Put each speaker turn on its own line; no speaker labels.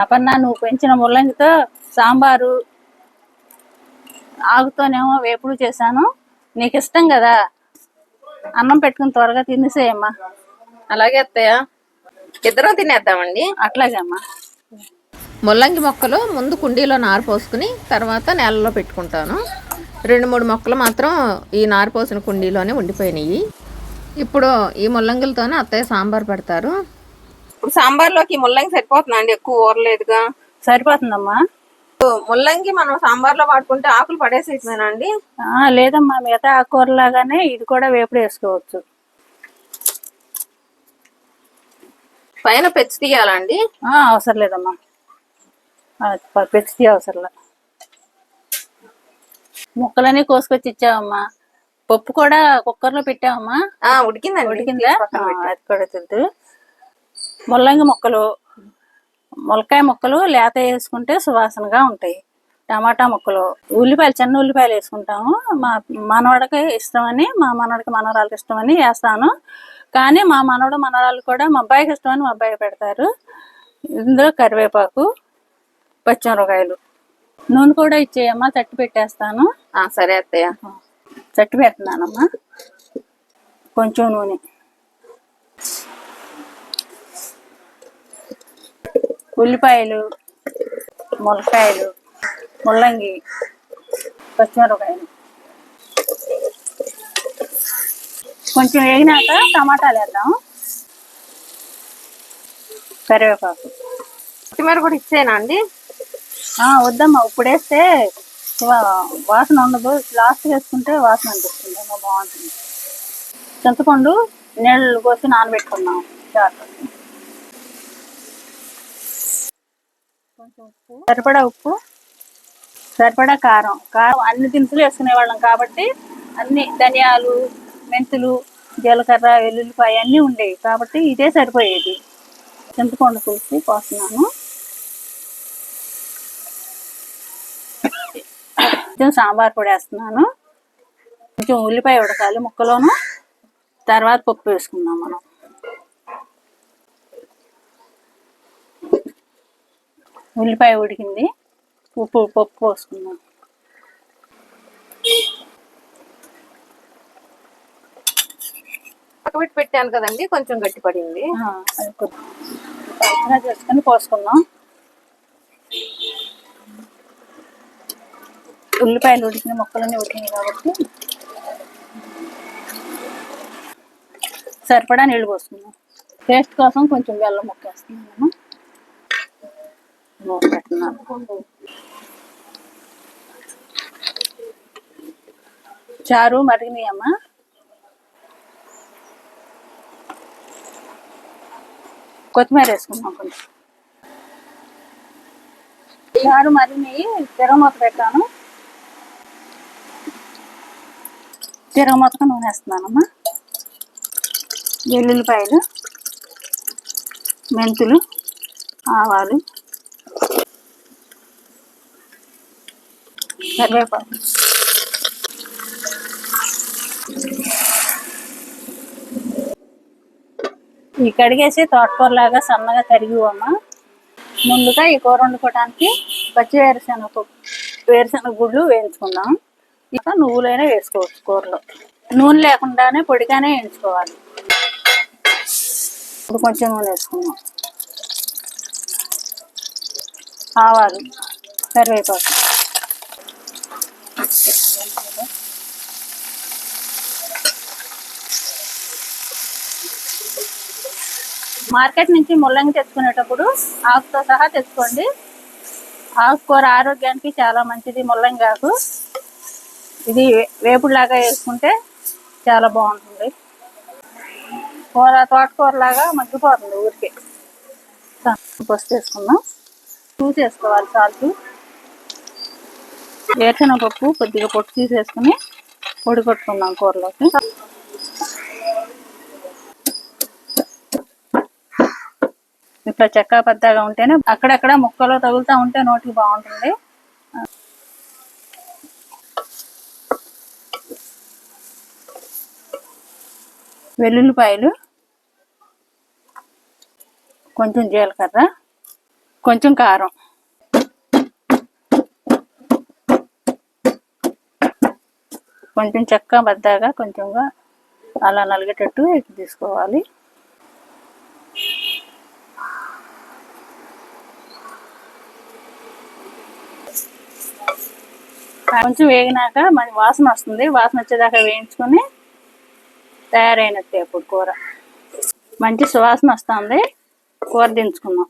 అపర్ణ, నువ్వు పెంచిన ముల్లంగితో సాంబారు, ఆకుతోనేమో వేపుడు చేశాను. నీకు ఇష్టం కదా, అన్నం పెట్టుకుని త్వరగా తినేసేయమ్మా.
అలాగే అత్తయ్య, ఇద్దరం తినేద్దామండి.
అట్లాగే అమ్మా.
ముల్లంగి మొక్కలు ముందు కుండీలో నారు పోసుకుని తర్వాత నేలలో పెట్టుకుంటాను. 2-3 మొక్కలు మాత్రం ఈ నారు పోసిన కుండీలోనే ఉండిపోయినాయి. ఇప్పుడు ఈ ముల్లంగిలతోనే అత్తయ్య సాంబార్ పెడతారు. ఇప్పుడు సాంబార్లోకి ముల్లంగి సరిపోతుందా అండి? ఎక్కువ ఊరలేదుగా.
సరిపోతుందమ్మా.
ముల్లంగి మనం సాంబార్లో వాడుకుంటే ఆకులు పడేసేమేనా అండి?
లేదమ్మా, మిగతా ఆకుకూరలాగానే ఇది కూడా వేపుడు వేసుకోవచ్చు.
పైన పెచ్చి తీయాలండి?
అవసరం లేదమ్మా, పెచ్చి తీయ అవసరంలా. ముక్కలన్నీ కోసుకొచ్చి ఇచ్చావమ్మా. పప్పు కూడా కుక్కర్లో పెట్టావమ్మా.
ఉడికిందండి.
ఉడికిందా? అది కూడా తిద్దు. ముల్లంగి ముక్కలు, ములక్కాయ ముక్కలు లేత వేసుకుంటే సువాసనగా ఉంటాయి. టమాటా ముక్కలు, ఉల్లిపాయలు, చిన్న ఉల్లిపాయలు వేసుకుంటాము. మా మనవడికి ఇష్టమని, మా మనవడికి మనవరాలకి ఇష్టమని వేస్తాను. కానీ మా మనవడు మనవరాలు కూడా మా అబ్బాయికి ఇష్టమని మా అబ్బాయి పెడతారు. ఇందులో కరివేపాకు, పచ్చిమిరపకాయలు, నూనె కూడా ఇచ్చేయమ్మా. చట్టి పెట్టేస్తాను.
సరే అత్తయ్య.
చట్టి పెడుతున్నానమ్మా. కొంచెం నూనె, ఉల్లిపాయలు, ములక్కాయలు, ముల్లంగి, పచ్చిమిరపకాయలు కొంచెం వేగినాక టమాటాలు వేద్దాం. కరివేపాకు.
కొత్తిమీర కూడా ఇచ్చేనా అండి?
వద్దమ్మా, ఇప్పుడు వేస్తే వాసన ఉండదు. లాస్ట్ వేసుకుంటే వాసన అనిపిస్తుంది, బాగుంటుంది. చింతపండు నీళ్ళు పోసి నానబెట్టుకున్నాం. కొంచెం ఉప్పు, సరిపడా ఉప్పు, సరిపడా కారం. అన్ని దినుసులు వేసుకునేవాళ్ళం కాబట్టి అన్ని ధనియాలు, మెంతులు, జీలకర్ర, వెల్లుల్లిపాయ అన్నీ ఉండేవి కాబట్టి ఇదే సరిపోయేది. చింతపండు పులుసు పోస్తున్నాను. కొంచెం సాంబార్ పొడి వేస్తున్నాను. కొంచెం ఉల్లిపాయ ఉడకాలి ముక్కలోను, తర్వాత పప్పు వేసుకుందాం మనం. ఉల్లిపాయ ఉడికింది, పప్పు పోసుకుందాం.
పక్కబెట్టి పెట్టాను కదండి, కొంచెం గట్టి పడింది.
అది కొద్దిగా చేసుకొని పోసుకుందాం. ఉల్లిపాయలు ఉడికిన ముక్కలన్నీ ఉడికినాయి కాబట్టి సరిపడా నీళ్ళు పోసుకుందాం. టేస్ట్ కోసం కొంచెం బెల్లం ముక్క వేస్తున్నాను. చారు మరిగినాయమ్మా. కొత్తిమీర వేసుకున్నాం కొంచెం. చారు మరిగినాయి, తిరగమూత పెట్టాను. తిరగమూతకు నూనె వేస్తున్నానమ్మా. వెల్లుల్లిపాయలు, మెంతులు, ఆవాలు, కరివేపాకు, ఈ కడిగేసి తోటకూరలాగా సన్నగా తరిగివమ్మా. ముందుగా ఈ కూర వండుకోవడానికి పచ్చి వేరుశనగ గుళ్ళు వేయించుకుందాం. ఇంకా నువ్వులైనా వేసుకోవచ్చు కూరలో. నూనె లేకుండానే పొడిగానే వేయించుకోవాలి. ఇప్పుడు కొంచెం నూనె వేసుకుందాం. ఆవాలు, కరివేపాకు, మార్కెట్ నుంచి ముల్లంగి తెచ్చుకునేటప్పుడు ఆకుతో సహా తెచ్చుకోండి. ఆకుకూర ఆరోగ్యానికి చాలా మంచిది. ముల్లంగి ఆకు ఇది వేపుడులాగా వేసుకుంటే చాలా బాగుంటుంది. తోటకూరలాగా మగ్గిపోతుంది ఊరికే. పసుపు వేసుకుందాం. చూసి వేసుకోవాలి సాల్ట్. వేరుశనగపప్పు కొద్దిగా పొట్టు తీసేసుకుని పొడి కొట్టుకుందాం కూరలోకి. ఇట్లా చెక్క పెద్దగా ఉంటేనే అక్కడక్కడ ముక్కలో తగులుతూ ఉంటే నోటికి బాగుంటుంది. వెల్లుల్లిపాయలు, కొంచెం జీలకర్ర, కొంచెం కారం, కొంచెం చెక్క బద్దాగా కొంచెంగా అలా నలిగేటట్టు తీసుకోవాలి. కొంచెం వేగినాక మరి వాసన వస్తుంది, వాసన వచ్చేదాకా వేయించుకొని తయారైనట్టే. అప్పుడు కూర మంచి సువాసన వస్తుంది. కూర దించుకుందాం.